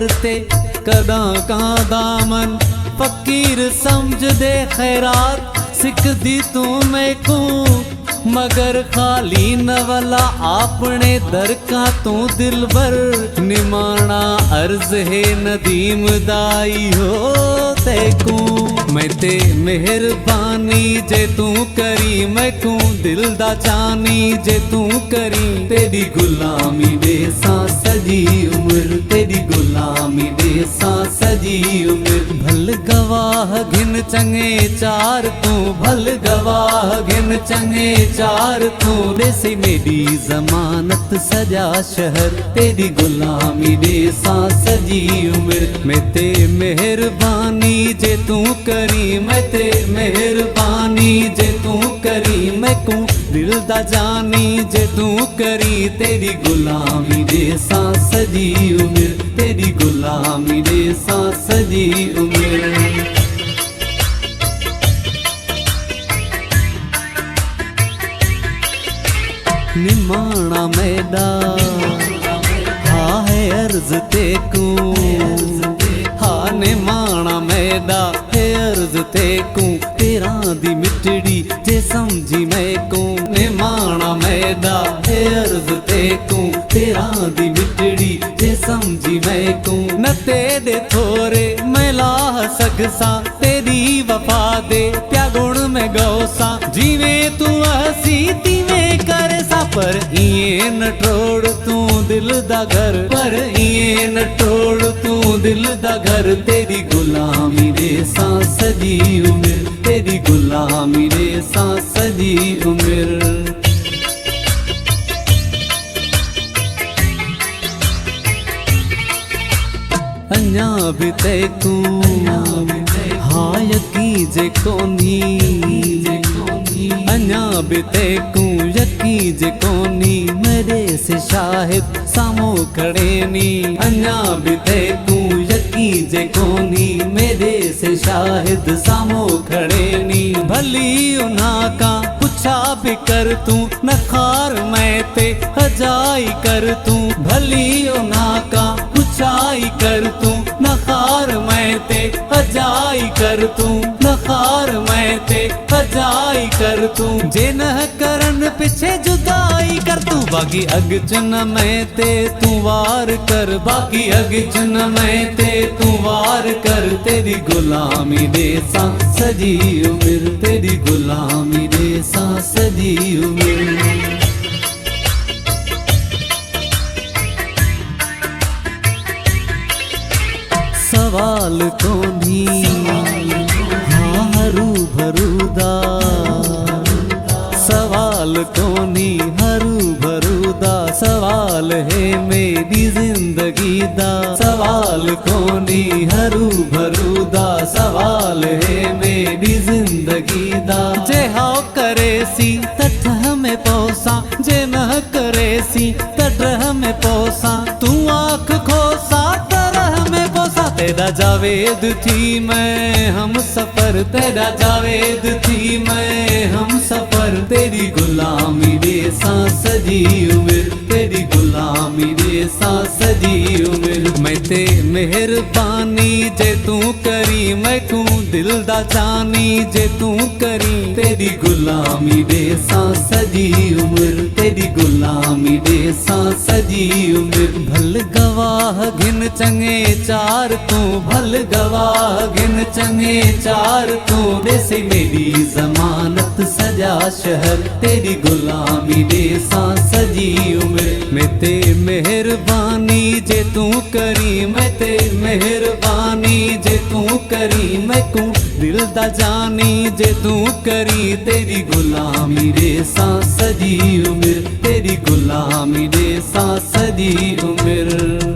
करते कदा का दामन फकीर समझ दे खैरात सिख दी तू मैं को मगर खाली नवला आपने दर का तू दिल भर निमाना अर्ज है नदीम दाई हो तेकू मैं ते मेहरबानी जे तू करी मैं को दिल दा जानी जे तू करी तेरी गुलामी दे सा सजी उम्र तेरी गुलामी दे सा सजी उम्र भल गवाह घिन चंगे चार तू भल गवाह घिन चंगे चार तू देसी मेरी जमानत सजा शहर तेरी गुलामी दे सा सजी उम्र मैं ते मेहरबानी जे तू करी मैं ते मेहरबानी जे तू करी मैं को दिल दा जानी जे तू करी तेरी गुलामी दे सा सजी उम्र तेरी गुलामी दे सा सजी उम्र निमाना मैदा हाँ है अर्ज तेकू हाँ निमाना मैदा है अर्ज तेकू तेरा दी मिटड़ी जे समझी मैं को निमाना मैदा है अर्ज तेकू तेरा दी मिटड़ी जे समझी मैं को न तेरे थोरे मैं लाह सकसा तेरी वफा दे प्या गुण में गौसा जीवे तू हसी तीवे कर पर इए न टोड़ तू दिल दा घर पर इए न टोड़ तू दिल दा घर तेरी गुलामी दे सा सजी उम्र तेरी गुलामी दे सा सजी उम्र अन्या भी तेकू हाँ यकी जे कोनी अन्या भी तेकू यकी जे कोनी मेरे से शाहिद सामो खड़े नी अन्या भी तेकू यकी जे कोनी मेरे से शाहिद सामो खड़े नी भली उन्हा का पूछा भी कर तू नखार मैं ते हजाई कर तू भली उन्हा का पूछाई कर तू नखार मैं ते हजाई कर तू नखार मैं ते हजाई कर तू जे न करन पिछे जुदाई कर तू बाकी अग चुन मैं ते तू वार कर बाकी अग चुन मैं ते तू वार कर तेरी गुलामी दे सा सजी उम्र तेरी गुलामी दे सा सजी उम्र सवाल कोनी हाँ हरू भरूदा सवाल कोनी हरू भरूदा सवाल है मेरी जिंदगी दा सवाल कोनी हरू भरूदा सवाल है मेरी जिंदगी दा जे हाव करे सी तठ में पोसा जे न करे सी तठ में पोसा तू आँख खोसा तेरा जावेद थी मैं हम सफर तेरा जावेद थी मैं हम सफर तेरी गुलामी दे सा सजी उम्र तेरी गुलामी दे सा सजी उम्र मैं ते मेहरबानी जे तू करी मैं तू दिल दा जानी जे तू करी तेरी गुलामी दे सा सजी उम्र तेरी गुलामी दे सा सजी उम्र भल गवाह घिन चंगे चार तू भल गवाह घिन चंगे चार तू देसी मेरी जमानत सजा शहर तेरी गुलामी दे सा सजी उम्र मैं ते मेहरबानी जे तू करी मैं ते मेहरबानी जे तू करी मैं को दिल दा जानी जे तू करी तेरी गुलामी दे सा सजी उम्र तेरी गुलामी दे सा सजी उम्र